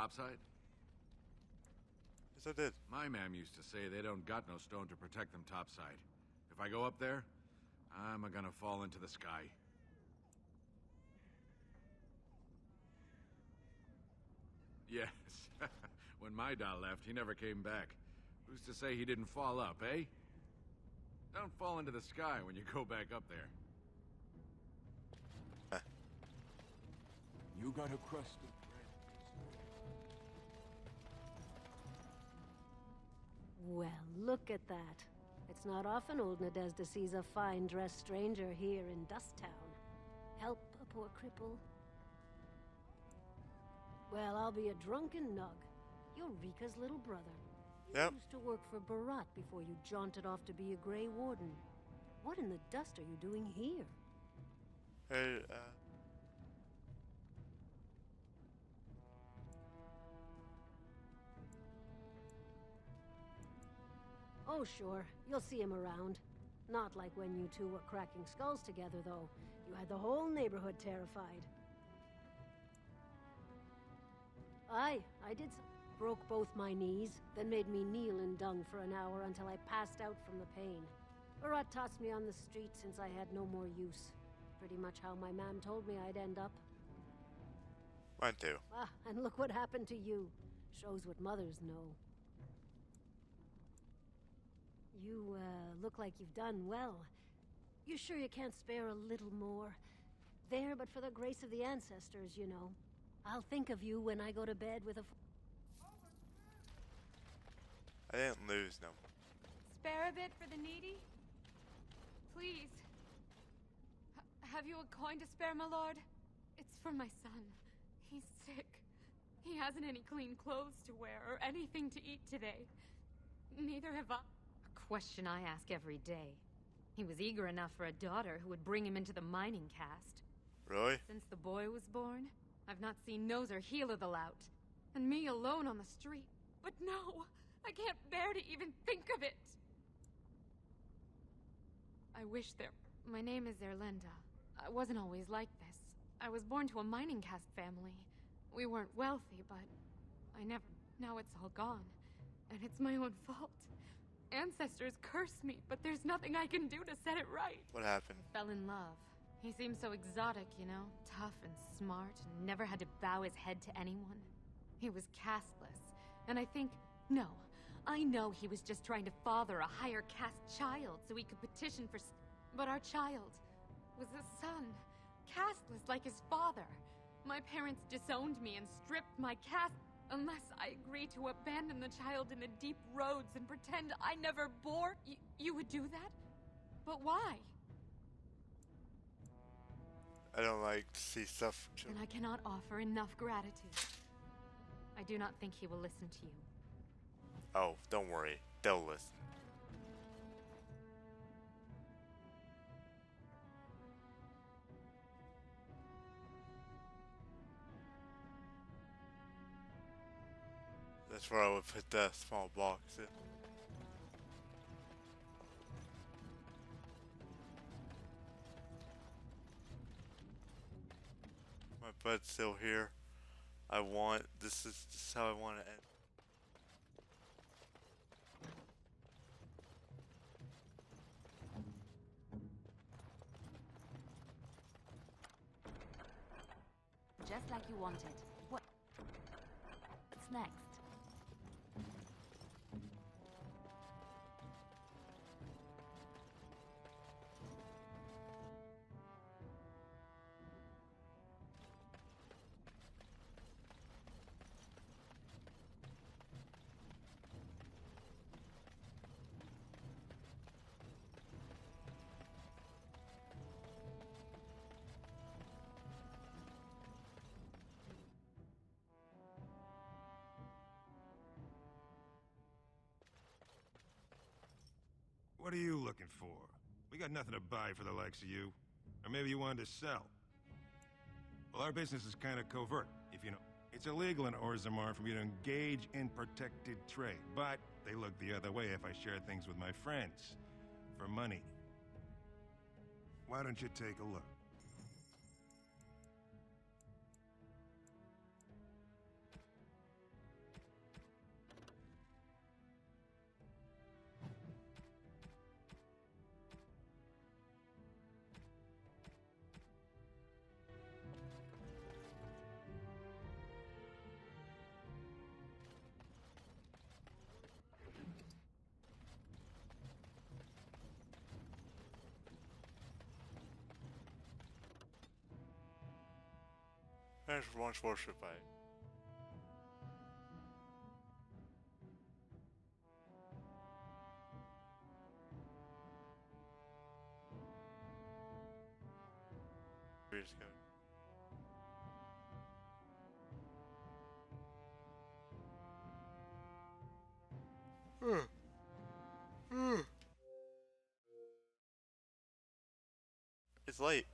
topside? Yes, I did. My ma'am used to say they don't got no stone to protect them topside. If I go up there, I'm gonna fall into the sky. Yes. When my doll left, he never came back. Who's to say he didn't fall up, eh? Don't fall into the sky when you go back up there. You got a crust of Well, look at that. It's not often old Nadezhda sees a fine-dressed stranger here in Dusttown. Help a poor cripple. Well, I'll be a drunken nug. You're Rika's little brother. Yep. You used to work for Barat before you jaunted off to be a Grey Warden. What in the dust are you doing here? Hey, Oh, sure. You'll see him around. Not like when you two were cracking skulls together, though. You had the whole neighborhood terrified. Aye, I did broke both my knees, then made me kneel in dung for an hour until I passed out from the pain. Barat tossed me on the street since I had no more use. Pretty much how my mam told me I'd end up. mine too. Ah, and look what happened to you. Shows what mothers know. You, look like you've done well. You sure you can't spare a little more? There, but for the grace of the ancestors, you know. I'll think of you when I go to bed with a... I didn't lose no. Spare a bit for the needy? Please. Have you a coin to spare, my lord? It's for my son. He's sick. He hasn't any clean clothes to wear or anything to eat today. Neither have I. A question I ask every day. He was eager enough for a daughter who would bring him into the mining caste. Really? Since the boy was born, I've not seen nose or heel of the lout. And me alone on the street. But no! I can't bear to even think of it! I wish there... My name is Erlenda. I wasn't always like this. I was born to a mining caste family. We weren't wealthy, but... I never... Now it's all gone. And it's my own fault. Ancestors curse me, but there's nothing I can do to set it right. What happened? Fell in love. He seemed so exotic, you know? Tough and smart, and never had to bow his head to anyone. He was casteless, and I think... No, I know he was just trying to father a higher caste child so he could petition for... But our child was a son, casteless like his father. My parents disowned me and stripped my caste unless I agree to abandon the child in the deep roads and pretend I never bore... You would do that? But why? I don't like to see stuff. And I cannot offer enough gratitude. I do not think he will listen to you. Oh, don't worry. They'll listen. That's where I would put the small box in. My bud's still here. This is how I want to end. Just like you wanted. What's next? What are you looking for? We got nothing to buy for the likes of you. Or maybe you wanted to sell. Well, our business is kind of covert, if you know. It's illegal in Orzammar for me to engage in protected trade, but they look the other way if I share things with my friends. For money. Why don't you take a look? Spanish launch warship fight. We're just going. It's late.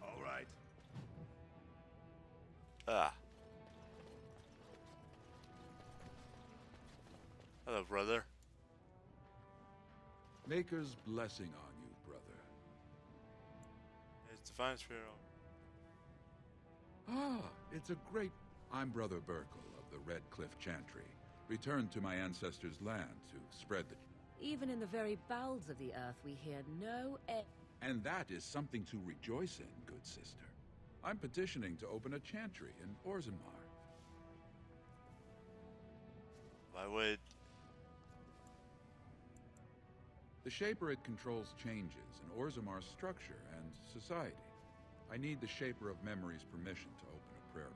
All right. Ah. Hello, brother. Maker's blessing on you, brother. It's Divine Spirit. Ah, it's a great... I'm Brother Burkle of the Red Cliff Chantry, returned to my ancestors' land to spread the... Even in the very bowels of the earth, we hear no end. And that is something to rejoice in, good sister. I'm petitioning to open a chantry in Orzammar. Why would... The Shaper, it controls changes in Orzammar's structure and society. I need the Shaper of Memory's permission to open a prayer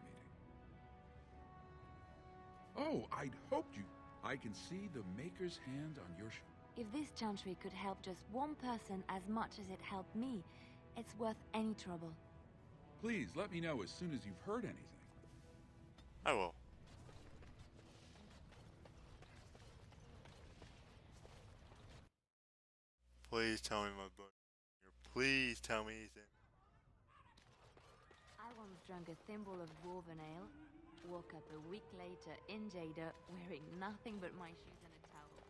meeting. Oh, I'd hoped you... I can see the Maker's hand on your... If this chantry could help just one person as much as it helped me, it's worth any trouble. Please, let me know as soon as you've heard anything. I will. Please tell me my book. Please tell me he's in. I once drank a thimble of dwarven ale, woke up a week later in Jada wearing nothing but my shoes and a towel.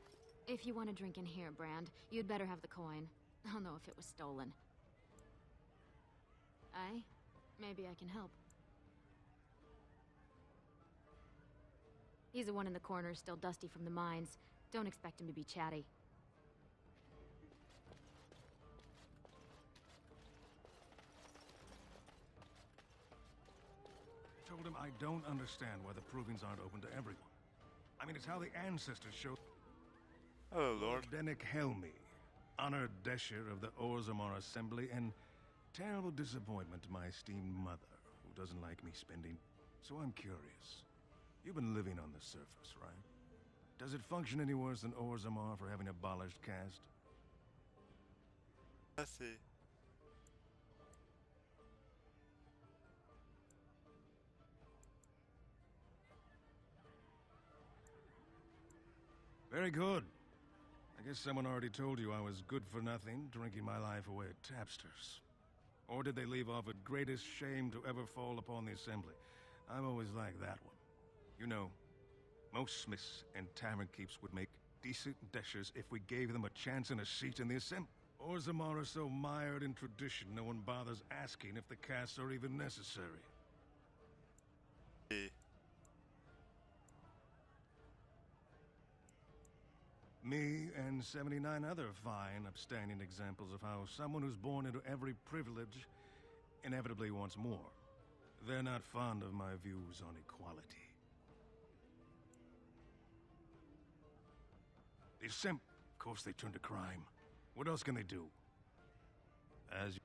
If you want to drink in here, Brand, you'd better have the coin. I'll know if it was stolen. Aye? Maybe I can help. He's the one in the corner, still dusty from the mines. Don't expect him to be chatty. Told him I don't understand why the provings aren't open to everyone. I mean, it's how the ancestors showed... Hello, Lord. Dennick Helmi, honored Desher of the Orzammar Assembly, and terrible disappointment to my esteemed mother, who doesn't like me spending... So I'm curious. You've been living on the surface, right? Does it function any worse than Orzammar for having abolished caste? Let's see. Very good. I guess someone already told you I was good for nothing, drinking my life away at Tapster's. Or did they leave off at greatest shame to ever fall upon the Assembly? I've always liked that one. You know, most smiths and tavern keeps would make decent deshers if we gave them a chance and a seat in the Assembly. Orzammar are so mired in tradition, no one bothers asking if the castes are even necessary. Me and 79 other fine, upstanding examples of how someone who's born into every privilege inevitably wants more. They're not fond of my views on equality. The Assembly, of course, they turn to crime. What else can they do? As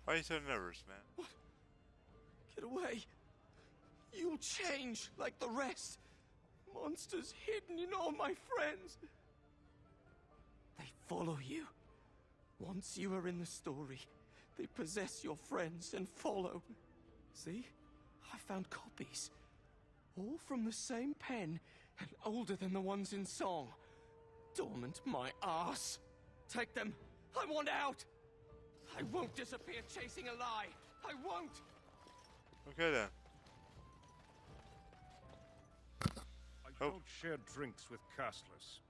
Why are you so nervous, man? What? Get away! You'll change like the rest. Monsters hidden in all my friends. They follow you. Once you are in the story, they possess your friends and follow. See? I found copies. All from the same pen and older than the ones in song. Dormant my ass. Take them. I want out. I won't disappear chasing a lie. I won't. Okay then. I don't share drinks with castless.